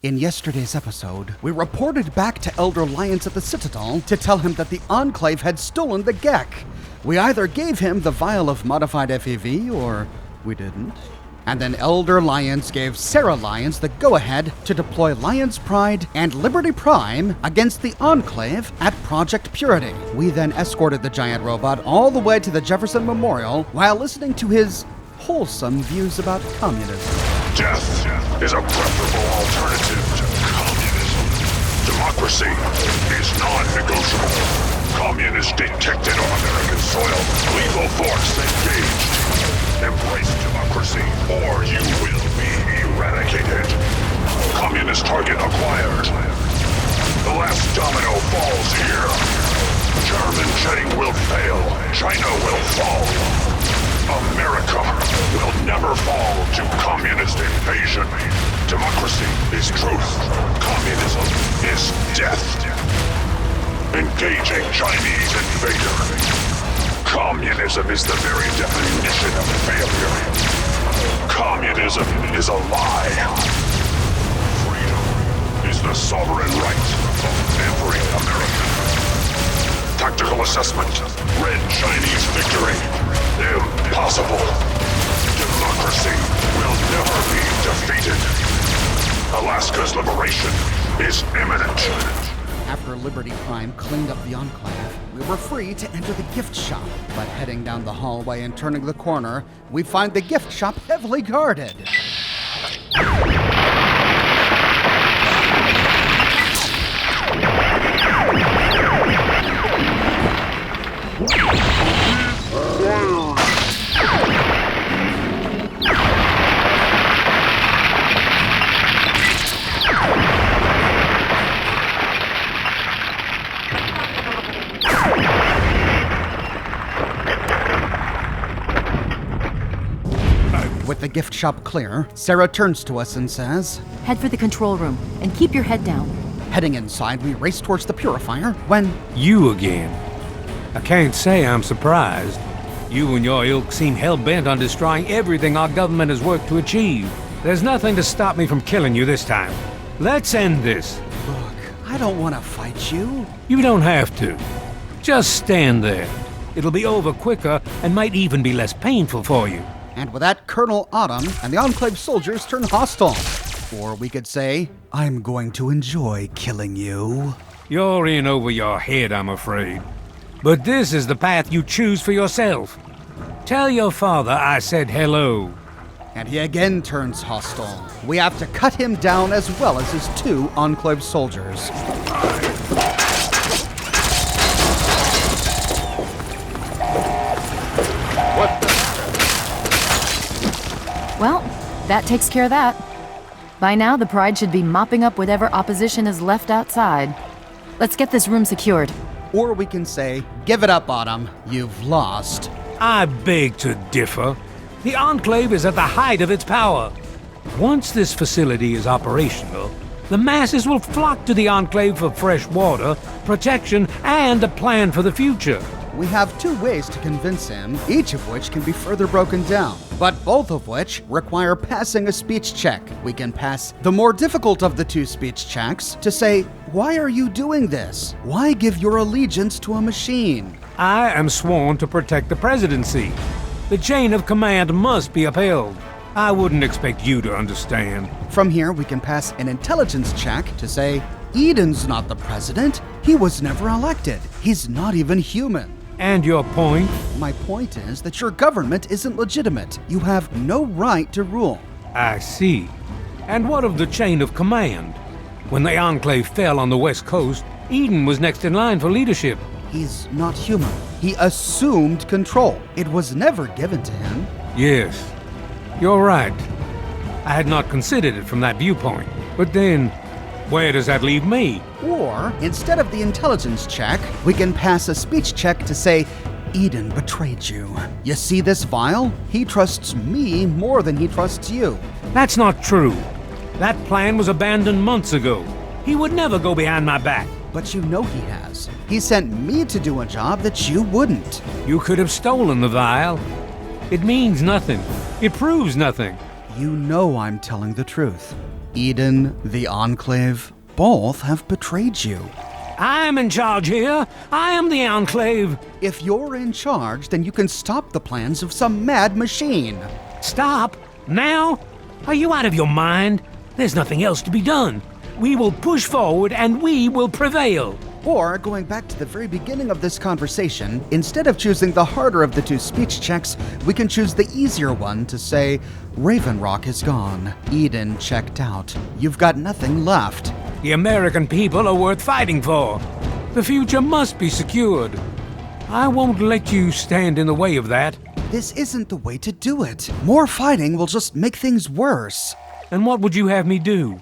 In yesterday's episode, we reported back to Elder Lyons at the Citadel to tell him that the Enclave had stolen the Gek. We either gave him the vial of modified FEV, or we didn't. And then Elder Lyons gave Sarah Lyons the go-ahead to deploy Lyons Pride and Liberty Prime against the Enclave at Project Purity. We then escorted the giant robot all the way to the Jefferson Memorial while listening to his wholesome views about communism. Death is a preferable alternative to communism. Democracy is non-negotiable. Communists detected on American soil. Lethal force engaged. Embrace democracy, or you will be eradicated. Communist target acquired. The last domino falls here. German jetting will fail. China will fall. America will never fall to communist invasion. Democracy is truth. Communism is death. Engaging Chinese invader. Communism is the very definition of failure. Communism is a lie. Freedom is the sovereign right of every American. Tactical assessment. Red Chinese victory. Impossible. Democracy will never be defeated. Alaska's liberation is imminent. After Liberty Prime cleaned up the Enclave, we were free to enter the gift shop. But heading down the hallway and turning the corner, we find the gift shop heavily guarded. With the gift shop clear, Sarah turns to us and says, "Head for the control room and keep your head down." Heading inside, we race towards the purifier when... You again. I can't say I'm surprised. You and your ilk seem hell-bent on destroying everything our government has worked to achieve. There's nothing to stop me from killing you this time. Let's end this. Look, I don't want to fight you. You don't have to. Just stand there. It'll be over quicker and might even be less painful for you. And with that, Colonel Autumn and the Enclave soldiers turn hostile. Or we could say, I'm going to enjoy killing you. You're in over your head, I'm afraid. But this is the path you choose for yourself. Tell your father I said hello. And he again turns hostile. We have to cut him down as well as his two Enclave soldiers. Well, that takes care of that. By now, the Pride should be mopping up whatever opposition is left outside. Let's get this room secured. Or we can say, give it up, Autumn. You've lost. I beg to differ. The Enclave is at the height of its power. Once this facility is operational, the masses will flock to the Enclave for fresh water, protection, and a plan for the future. We have two ways to convince him, each of which can be further broken down, but both of which require passing a speech check. We can pass the more difficult of the two speech checks to say, why are you doing this? Why give your allegiance to a machine? I am sworn to protect the presidency. The chain of command must be upheld. I wouldn't expect you to understand. From here, we can pass an intelligence check to say, Eden's not the president. He was never elected. He's not even human. And your point? My point is that your government isn't legitimate. You have no right to rule. I see. And what of the chain of command? When the Enclave fell on the West Coast, Eden was next in line for leadership. He's not human. He assumed control. It was never given to him. Yes, you're right. I had not considered it from that viewpoint. But then, where does that leave me? Or, instead of the intelligence check, we can pass a speech check to say, Eden betrayed you. You see this vial? He trusts me more than he trusts you. That's not true. That plan was abandoned months ago. He would never go behind my back. But you know he has. He sent me to do a job that you wouldn't. You could have stolen the vial. It means nothing. It proves nothing. You know I'm telling the truth. Eden, the Enclave, both have betrayed you. I am in charge here. I am the Enclave. If you're in charge, then you can stop the plans of some mad machine. Stop? Now? Are you out of your mind? There's nothing else to be done. We will push forward and we will prevail. Or, going back to the very beginning of this conversation, instead of choosing the harder of the two speech checks, we can choose the easier one to say, Raven Rock is gone. Eden checked out. You've got nothing left. The American people are worth fighting for. The future must be secured. I won't let you stand in the way of that. This isn't the way to do it. More fighting will just make things worse. And what would you have me do?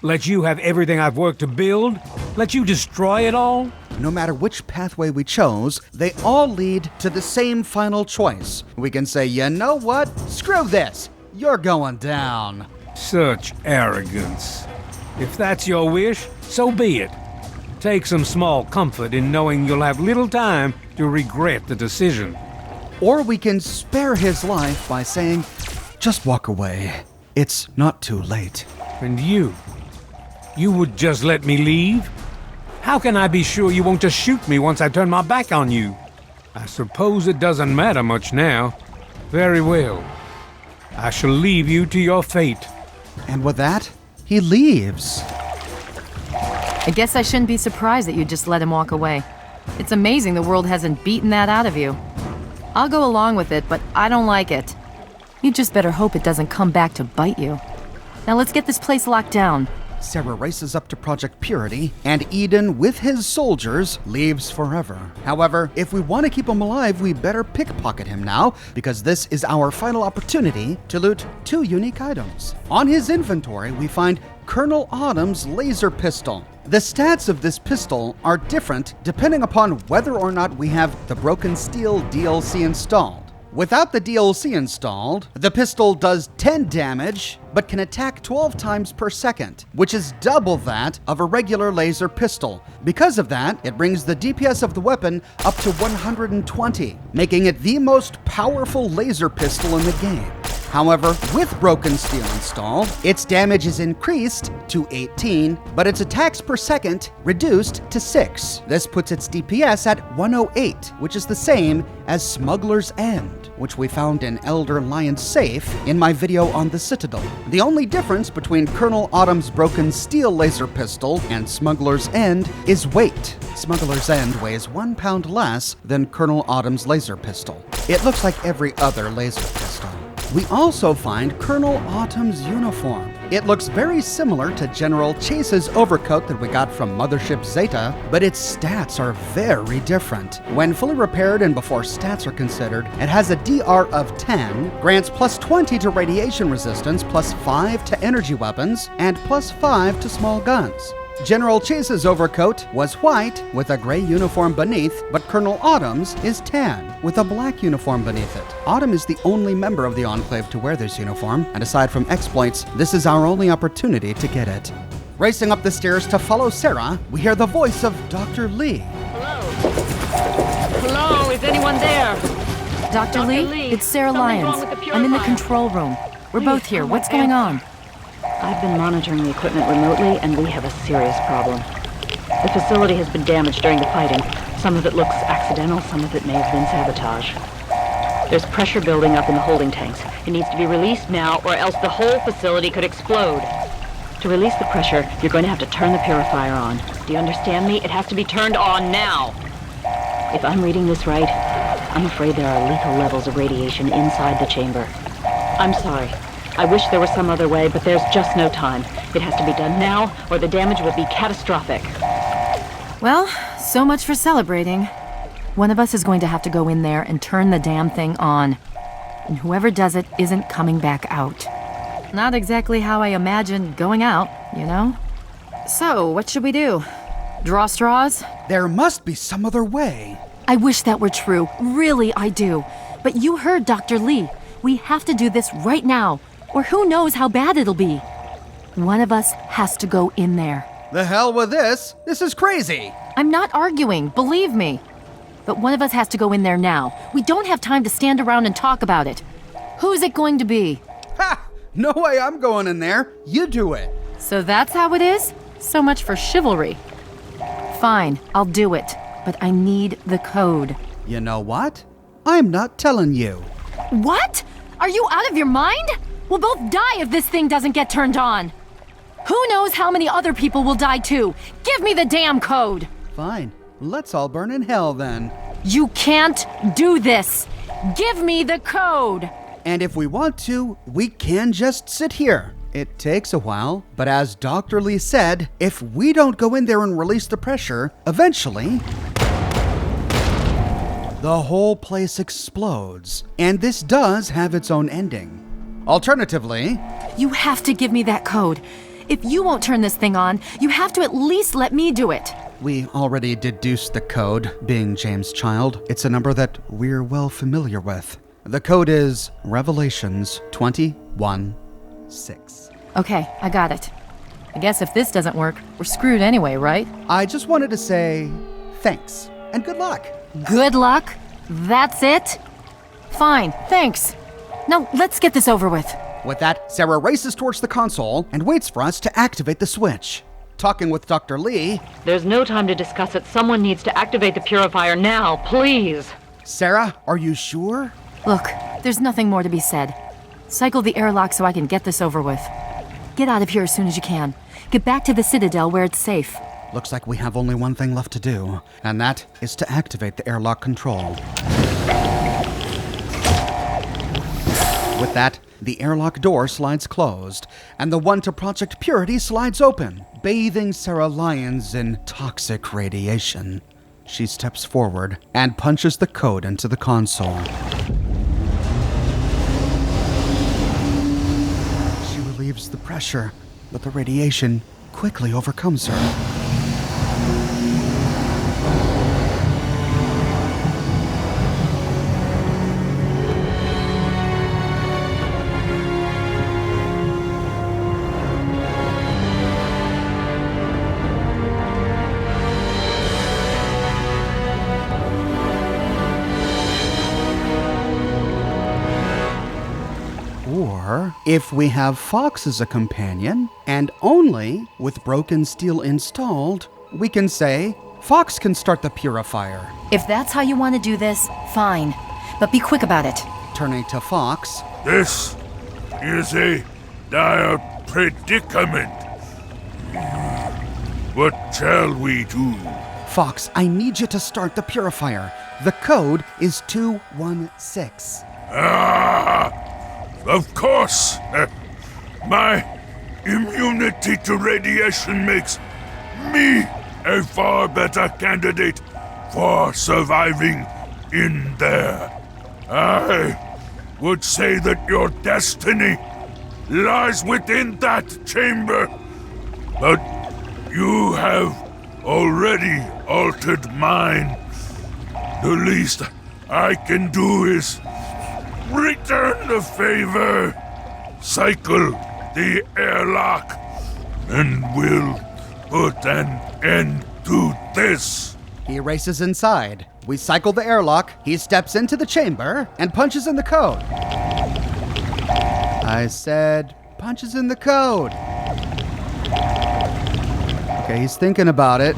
Let you have everything I've worked to build? Let you destroy it all? No matter which pathway we chose, they all lead to the same final choice. We can say, you know what? Screw this. You're going down. Such arrogance. If that's your wish, so be it. Take some small comfort in knowing you'll have little time to regret the decision. Or we can spare his life by saying, just walk away. It's not too late. And you would just let me leave? How can I be sure you won't just shoot me once I turn my back on you? I suppose it doesn't matter much now. Very well. I shall leave you to your fate. And with that, he leaves. I guess I shouldn't be surprised that you just let him walk away. It's amazing the world hasn't beaten that out of you. I'll go along with it, but I don't like it. You just better hope it doesn't come back to bite you. Now let's get this place locked down. Sarah races up to Project Purity, and Eden, with his soldiers, leaves forever. However, if we want to keep him alive, we better pickpocket him now, because this is our final opportunity to loot 2 unique items. On his inventory, we find Colonel Autumn's laser pistol. The stats of this pistol are different depending upon whether or not we have the Broken Steel DLC installed. Without the DLC installed, the pistol does 10 damage, but can attack 12 times per second, which is double that of a regular laser pistol. Because of that, it brings the DPS of the weapon up to 120, making it the most powerful laser pistol in the game. However, with Broken Steel installed, its damage is increased to 18, but its attacks per second reduced to 6. This puts its DPS at 108, which is the same as Smuggler's End, which we found in Elder Lion's safe in my video on the Citadel. The only difference between Colonel Autumn's Broken Steel laser pistol and Smuggler's End is weight. Smuggler's End weighs 1 pound less than Colonel Autumn's laser pistol. It looks like every other laser pistol. We also find Colonel Autumn's uniform. It looks very similar to General Chase's overcoat that we got from Mothership Zeta, but its stats are very different. When fully repaired and before stats are considered, it has a DR of 10, grants plus 20 to radiation resistance, plus 5 to energy weapons, and plus 5 to small guns. General Chase's overcoat was white with a gray uniform beneath, but Colonel Autumn's is tan with a black uniform beneath it. Autumn is the only member of the Enclave to wear this uniform, and aside from exploits, this is our only opportunity to get it. Racing up the stairs to follow Sarah, we hear the voice of Dr. Lee. Hello? Hello, is anyone there? Dr. Lee, it's Sarah Lyons. I'm in the control room. We're both here. What's going on? I've been monitoring the equipment remotely, and we have a serious problem. The facility has been damaged during the fighting. Some of it looks accidental, some of it may have been sabotage. There's pressure building up in the holding tanks. It needs to be released now, or else the whole facility could explode. To release the pressure, you're going to have to turn the purifier on. Do you understand me? It has to be turned on now. If I'm reading this right, I'm afraid there are lethal levels of radiation inside the chamber. I'm sorry. I wish there was some other way, but there's just no time. It has to be done now, or the damage will be catastrophic. Well, so much for celebrating. One of us is going to have to go in there and turn the damn thing on. And whoever does it isn't coming back out. Not exactly how I imagined going out, you know? So, what should we do? Draw straws? There must be some other way. I wish that were true. Really, I do. But you heard Dr. Lee. We have to do this right now, or who knows how bad it'll be. One of us has to go in there. The hell with this. This is crazy. I'm not arguing, believe me. But one of us has to go in there now. We don't have time to stand around and talk about it. Who's it going to be? Ha! No way I'm going in there. You do it. So that's how it is? So much for chivalry. Fine, I'll do it. But I need the code. You know what? I'm not telling you. What? Are you out of your mind? We'll both die if this thing doesn't get turned on. Who knows how many other people will die too? Give me the damn code! Fine. Let's all burn in hell then. You can't do this! Give me the code! And if we want to, we can just sit here. It takes a while, but as Dr. Lee said, if we don't go in there and release the pressure, eventually, the whole place explodes. And this does have its own ending. Alternatively, You have to give me that code. If you won't turn this thing on, you have to at least let me do it. we already deduced the code, being James' child. It's a number that we're well familiar with. The code is Revelations 21:6. Okay, I got it. I guess if this doesn't work, we're screwed anyway, right? I just wanted to say thanks and good luck. Good luck? That's it? Fine, thanks. Now, let's get this over with. With that, Sarah races towards the console and waits for us to activate the switch. Talking with Dr. Lee, There's no time to discuss it. Someone needs to activate the purifier now, please. Sarah, are you sure? Look, there's nothing more to be said. Cycle the airlock so I can get this over with. Get out of here as soon as you can. Get back to the Citadel where it's safe. Looks like we have only one thing left to do, and that is to activate the airlock control. With that, the airlock door slides closed, and the one to Project Purity slides open, bathing Sarah Lyons in toxic radiation. She steps forward and punches the code into the console. She relieves the pressure, but the radiation quickly overcomes her. Or, if we have Fox as a companion, and only with broken steel installed, we can say, Fox can start the purifier. If that's how you want to do this, fine. But be quick about it. Turning to Fox, This is a dire predicament. What shall we do? Fox, I need you to start the purifier. The code is 216. Of course. My immunity to radiation makes me a far better candidate for surviving in there. I would say that your destiny lies within that chamber, but you have already altered mine. The least I can do is return the favor, cycle the airlock, and we'll put an end to this. He races inside. We cycle the airlock, he steps into the chamber, and punches in the code. I said, punches in the code. Okay, he's thinking about it.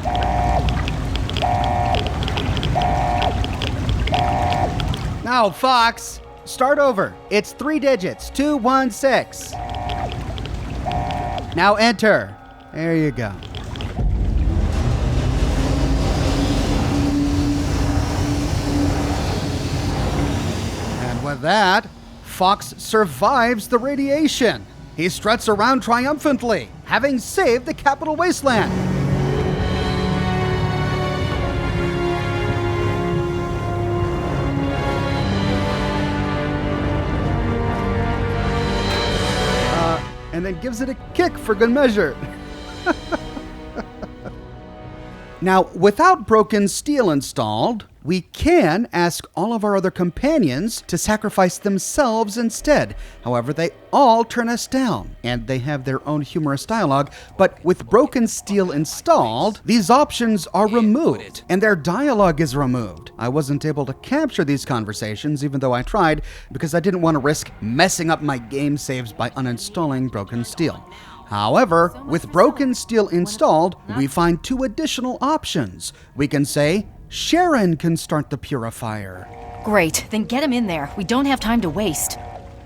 Now, Fox, start over. It's 3 digits, 216. Now enter. There you go. And with that, Fox survives the radiation. He struts around triumphantly, having saved the Capital Wasteland. And then gives it a kick for good measure. Now, without broken steel installed, we can ask all of our other companions to sacrifice themselves instead. However, they all turn us down, and they have their own humorous dialogue, but with broken steel installed, these options are removed, and their dialogue is removed. I wasn't able to capture these conversations, even though I tried, because I didn't want to risk messing up my game saves by uninstalling broken steel. However, with broken steel installed, we find two additional options. We can say, Sharon can start the purifier. Great, then get him in there. We don't have time to waste.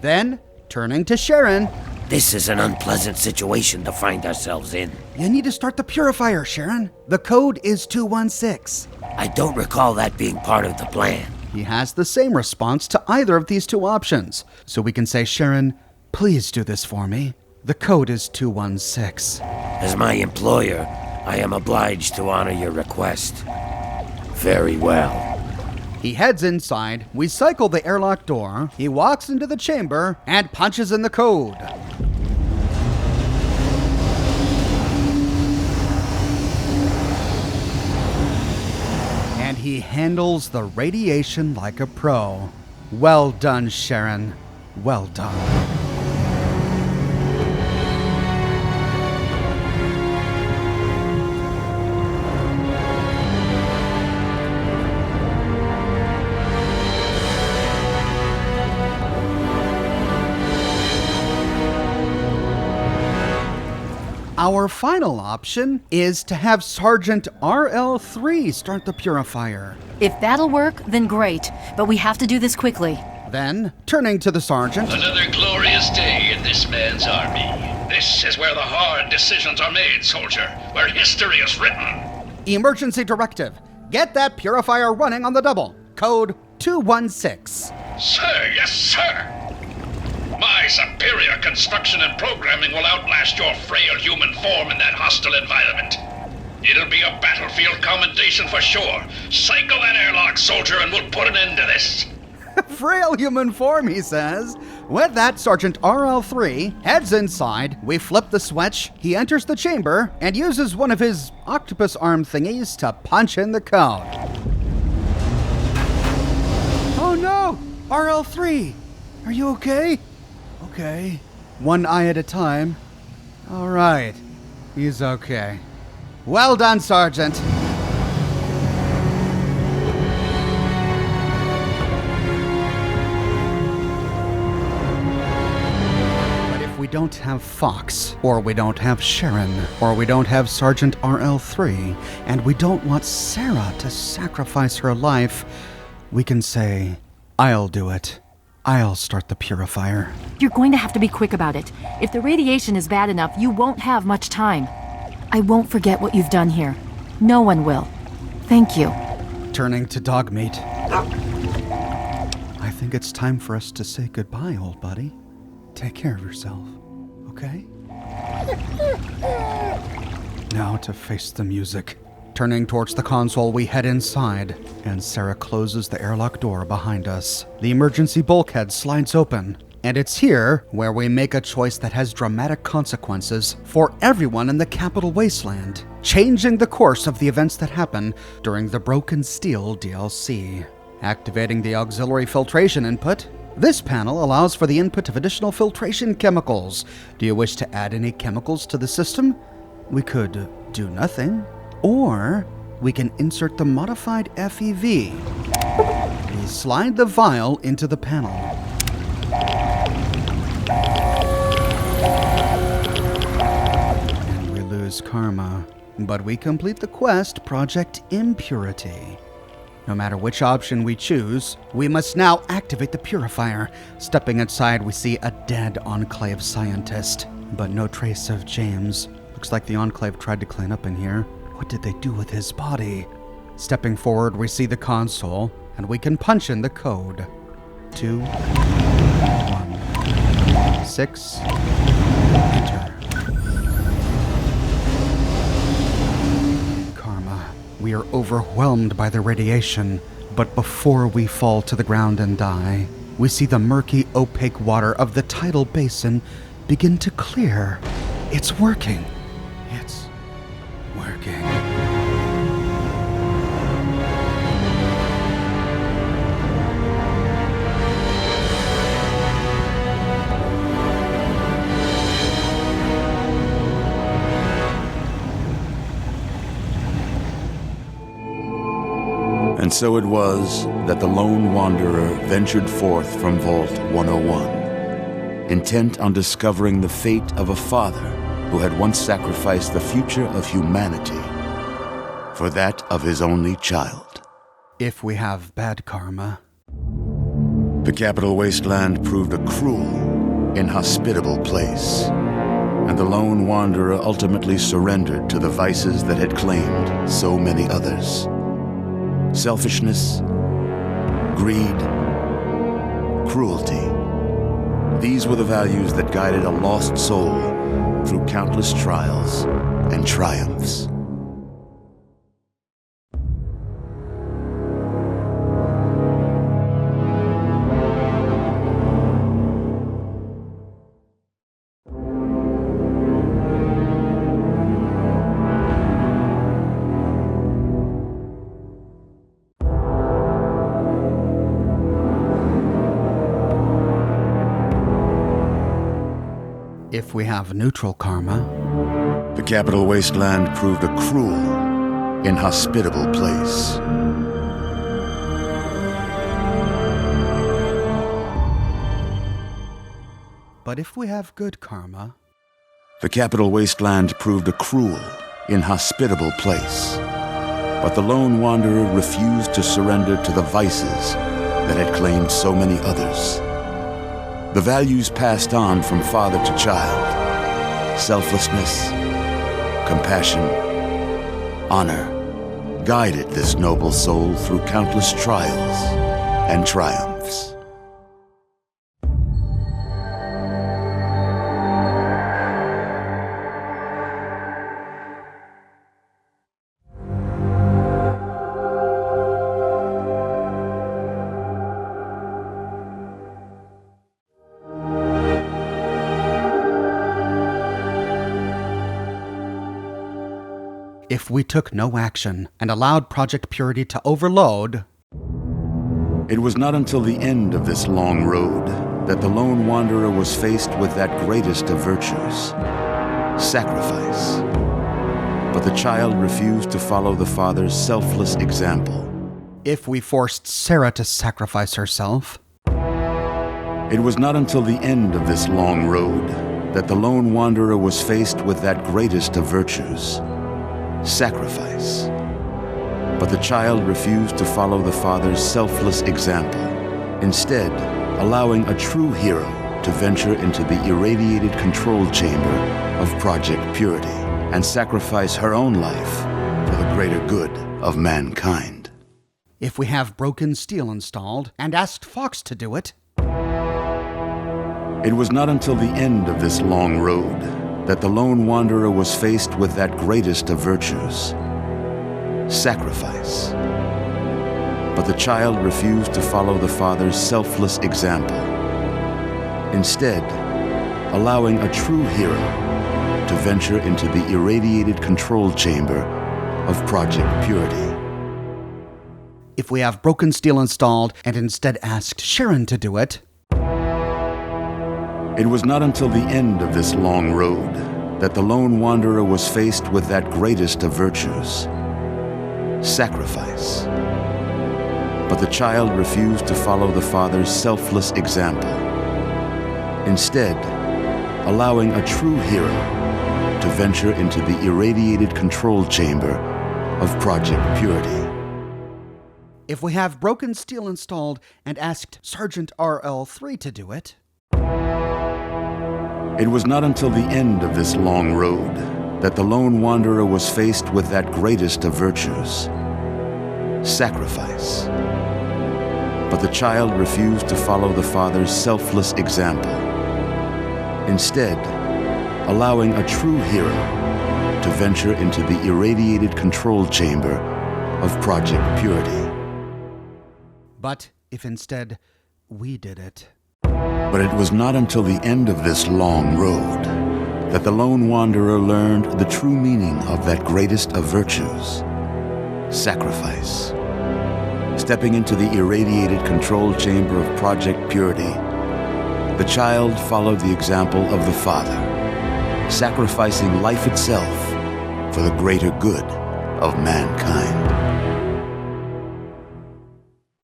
Then, turning to Sharon, This is an unpleasant situation to find ourselves in. you need to start the purifier, Sharon. The code is 216. I don't recall that being part of the plan. He has the same response to either of these two options. So we can say, Sharon, please do this for me. The code is 216. As my employer, I am obliged to honor your request. Very well. He heads inside, we cycle the airlock door, he walks into the chamber, and punches in the code. And he handles the radiation like a pro. Well done, Sharon. Well done. Our final option is to have Sergeant RL3 start the purifier. If that'll work, then great. But we have to do this quickly. Then, turning to the sergeant, Another glorious day in this man's army. This is where the hard decisions are made, soldier. Where history is written. emergency directive. Get that purifier running on the double. Code 216. Sir, yes, sir. My superior construction and programming will outlast your frail human form in that hostile environment. It'll be a battlefield commendation for sure. Cycle that airlock, soldier, and we'll put an end to this. Frail human form, he says. With that, Sergeant RL3 heads inside, we flip the switch, he enters the chamber, and uses one of his octopus arm thingies to punch in the code. Oh no! RL3! Are you okay? Okay. One eye at a time. All right. He's okay. Well done, Sergeant. But if we don't have Fox, or we don't have Sharon, or we don't have Sergeant RL3, and we don't want Sarah to sacrifice her life, we can say, I'll do it. I'll start the purifier. You're going to have to be quick about it. If the radiation is bad enough, you won't have much time. I won't forget what you've done here. No one will. Thank you. Turning to Dogmeat. I think it's time for us to say goodbye, old buddy. Take care of yourself, okay? Now to face the music. Turning towards the console, we head inside, and Sarah closes the airlock door behind us. The emergency bulkhead slides open, and it's here where we make a choice that has dramatic consequences for everyone in the Capital Wasteland, changing the course of the events that happen during the Broken Steel DLC. Activating the auxiliary filtration input, this panel allows for the input of additional filtration chemicals. Do you wish to add any chemicals to the system? We could do nothing. Or we can insert the modified FEV. We slide the vial into the panel. And we lose karma. But we complete the quest, Project Impurity. No matter which option we choose, we must now activate the purifier. Stepping inside, we see a dead Enclave scientist, but no trace of James. Looks like the Enclave tried to clean up in here. What did they do with his body? Stepping forward, we see the console, and we can punch in the code. 216. Enter. Karma. We are overwhelmed by the radiation, but before we fall to the ground and die, we see the murky, opaque water of the tidal basin begin to clear. It's working. It's working. And so it was that the lone wanderer ventured forth from Vault 101, intent on discovering the fate of a father who had once sacrificed the future of humanity for that of his only child. If we have bad karma, The capital wasteland proved a cruel, inhospitable place, and the lone wanderer ultimately surrendered to the vices that had claimed so many others. Selfishness, greed, cruelty. These were the values that guided a lost soul through countless trials and triumphs. if we have neutral karma, The capital wasteland proved a cruel, inhospitable place. but if we have good karma, The capital wasteland proved a cruel, inhospitable place. But the lone wanderer refused to surrender to the vices that had claimed so many others. The values passed on from father to child, selflessness, compassion, honor, guided this noble soul through countless trials and triumphs. if we took no action and allowed Project Purity to overload, It was not until the end of this long road that the lone wanderer was faced with that greatest of virtues, sacrifice. But the child refused to follow the father's selfless example. if we forced Sarah to sacrifice herself, It was not until the end of this long road that the lone wanderer was faced with that greatest of virtues, sacrifice. But the child refused to follow the father's selfless example, instead allowing a true hero to venture into the irradiated control chamber of Project Purity and sacrifice her own life for the greater good of mankind. if we have broken steel installed and asked Fox to do it, It was not until the end of this long road that the lone wanderer was faced with that greatest of virtues, sacrifice. But the child refused to follow the father's selfless example, instead allowing a true hero to venture into the irradiated control chamber of Project Purity. if we have broken steel installed and instead asked Sharon to do it, It was not until the end of this long road that the lone wanderer was faced with that greatest of virtues, sacrifice. But the child refused to follow the father's selfless example, instead allowing a true hero to venture into the irradiated control chamber of Project Purity. if we have broken steel installed and asked Sergeant RL3 to do it, It was not until the end of this long road that the lone wanderer was faced with that greatest of virtues, sacrifice. But the child refused to follow the father's selfless example, instead allowing a true hero to venture into the irradiated control chamber of Project Purity. but if instead we did it, But it was not until the end of this long road that the lone wanderer learned the true meaning of that greatest of virtues, sacrifice. Stepping into the irradiated control chamber of Project Purity, the child followed the example of the father, sacrificing life itself for the greater good of mankind.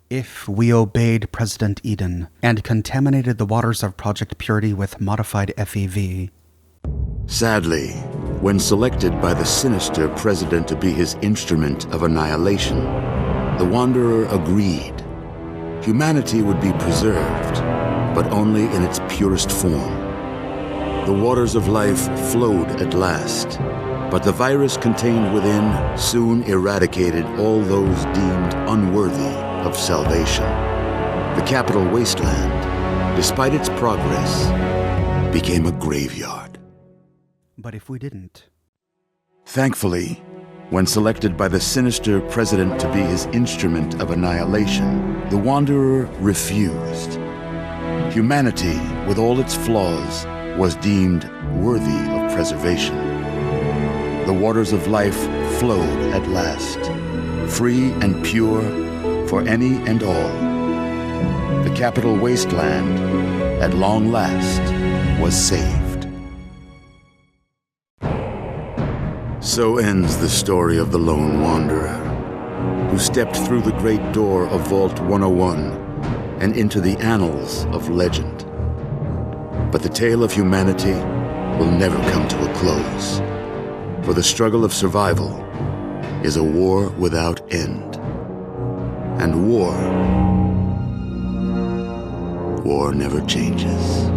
if we obeyed President Eden and contaminated the waters of Project Purity with modified FEV, Sadly, when selected by the sinister president to be his instrument of annihilation, the Wanderer agreed. Humanity would be preserved, but only in its purest form. The waters of life flowed at last, but the virus contained within soon eradicated all those deemed unworthy of salvation. The capital wasteland, despite its progress, became a graveyard. But if we didn't? Thankfully, when selected by the sinister president to be his instrument of annihilation, the Wanderer refused. Humanity, with all its flaws, was deemed worthy of preservation. The waters of life flowed at last, free and pure for any and all. The capital wasteland, at long last, was saved. So ends the story of the Lone Wanderer, who stepped through the great door of Vault 101 and into the annals of legend. But the tale of humanity will never come to a close, for the struggle of survival is a war without end. And war never changes.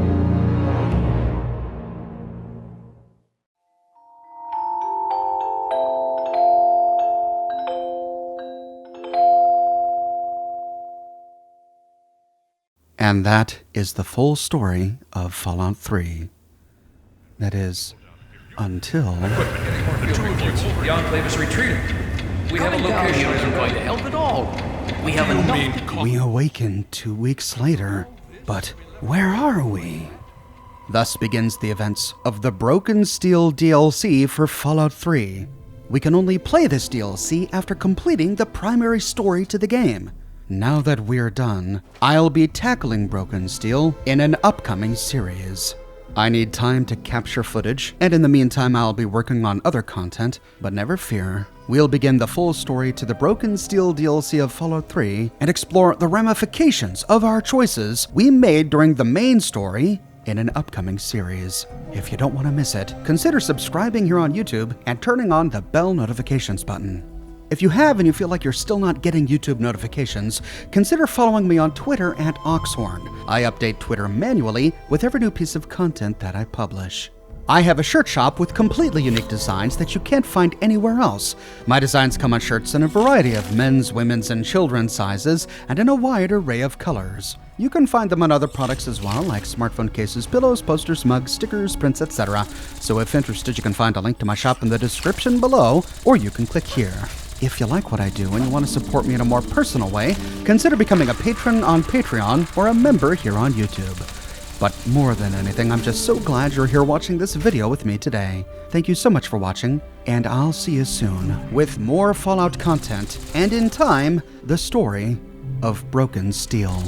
And that is the full story of Fallout 3. That is, until... The Enclave is retreating. We have a location isn't going to help at all. We have enough. We awaken 2 weeks later, but where are we? Thus begins the events of the Broken Steel DLC for Fallout 3. We can only play this DLC after completing the primary story to the game. Now that we're done, I'll be tackling Broken Steel in an upcoming series. I need time to capture footage, and in the meantime I'll be working on other content, but never fear. We'll begin the full story to the Broken Steel DLC of Fallout 3 and explore the ramifications of our choices we made during the main story in an upcoming series. If you don't want to miss it, consider subscribing here on YouTube and turning on the bell notifications button. If you have and you feel like you're still not getting YouTube notifications, consider following me on Twitter at Oxhorn. I update Twitter manually with every new piece of content that I publish. I have a shirt shop with completely unique designs that you can't find anywhere else. My designs come on shirts in a variety of men's, women's, and children's sizes and in a wide array of colors. You can find them on other products as well, like smartphone cases, pillows, posters, mugs, stickers, prints, etc. So if interested, you can find a link to my shop in the description below, or you can click here. If you like what I do and you want to support me in a more personal way, consider becoming a patron on Patreon or a member here on YouTube. But more than anything, I'm just so glad you're here watching this video with me today. Thank you so much for watching, and I'll see you soon with more Fallout content, and in time, the story of Broken Steel.